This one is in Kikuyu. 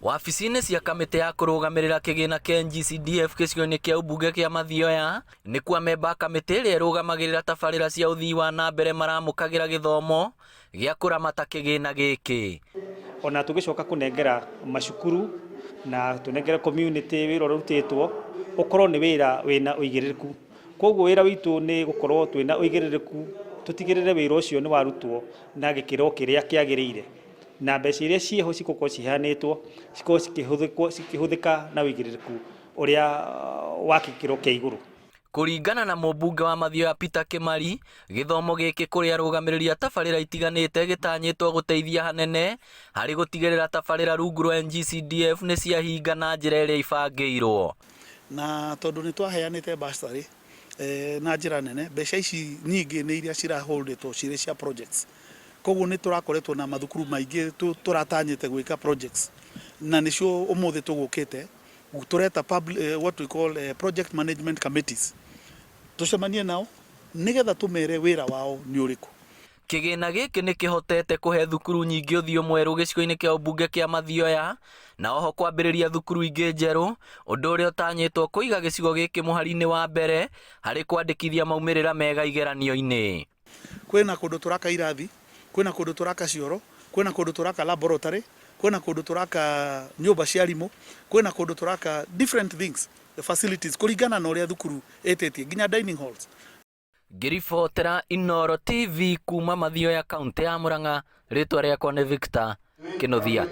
Wabici-inĩ cia kamĩtĩ ya kũrũgamĩrĩra kĩgĩna kĩa NGCDF gĩcigo-inĩ kĩa ũmbunge kĩa Mathioya nĩkuo amemba a kamĩtĩ ĩrĩa ĩrũgamagĩrĩra tabarĩra cia ũthii wa na mbere maramũkagĩra gĩthomo gĩa kũramata kĩgĩna gĩkĩ. Ona tũgĩcoka kũnengera macukuru na tũnengere community wĩra ũrutĩtwo ũkorwo nĩ wĩra wĩna ũigĩrĩrĩku. Koguo wĩra witũ nĩ gũkorwo twĩna ũigĩrĩrĩku, tũtigĩrĩre wĩra ũcio nĩ warutwo na gĩkĩro kĩrĩa kĩagĩrĩire, na mbeca iria ciĩho cigũkorwo ciheanĩtwo cikorwo cikĩhũthĩka na ũigĩrĩrĩku ũrĩa wa gĩkĩro kĩa igũrũ. Kũringana na mũmbunge wa Mathioya Peter Kĩmari, gĩthomo gĩkĩ kũrĩ arũgamĩrĩri a tabarĩra itiganĩte gĩtanyĩtwo gũteithia hanene harĩ gũtigĩrĩra tabarĩra rungu rwa NGCDF nĩ ciahinga na njĩra ĩrĩa ibangĩirwo. Na tondũ nĩ twaheanĩte bursary na njĩra nene, mbeca ici nyingĩ nĩ iria ciraholdĩtwo cirĩ cia projects. Koguo nĩ tũrakoretwo na mathukuru maingĩ tũratanyĩte gwĩka projects, na nĩcio ũmũthĩ tũgũkĩte tũreta what we call project management committees. Tũcemanie nao nĩgetha tũmere wĩra wao nĩ ũrĩkũ. Kĩgĩna gĩkĩ nĩ kĩhotete kũhe thukuru nyingĩ ũthiũ mwerũ gĩcigo-inĩ kĩa ũmbunge kĩa Mathioya, na oho kwambĩrĩria thukuru ingĩ njerũ, ũndũ ũrĩa ũtanyĩtwo kũiga gĩcigo gĩkĩ mũhari-inĩ wa mbere harĩ kwandĩkithia maumĩrĩra mega igeranio-inĩ. Kwĩna kũndũ tũraka irathi, kwĩna kũndũ tũraka cioro, kwĩna kũndũ tũraka laboratory, kwĩna kũndũ tũraka nyũmba cia arimũ, kwĩna kũndũ tũraka different things, the facilities kũringana na ũrĩa thukuru ĩtĩtie, nginya dining halls. Ngĩribotera Inooro TV kuma Mathioya kaunti ya Murang'a, rĩtwa rĩakwa nĩ Victor Kĩnũthia.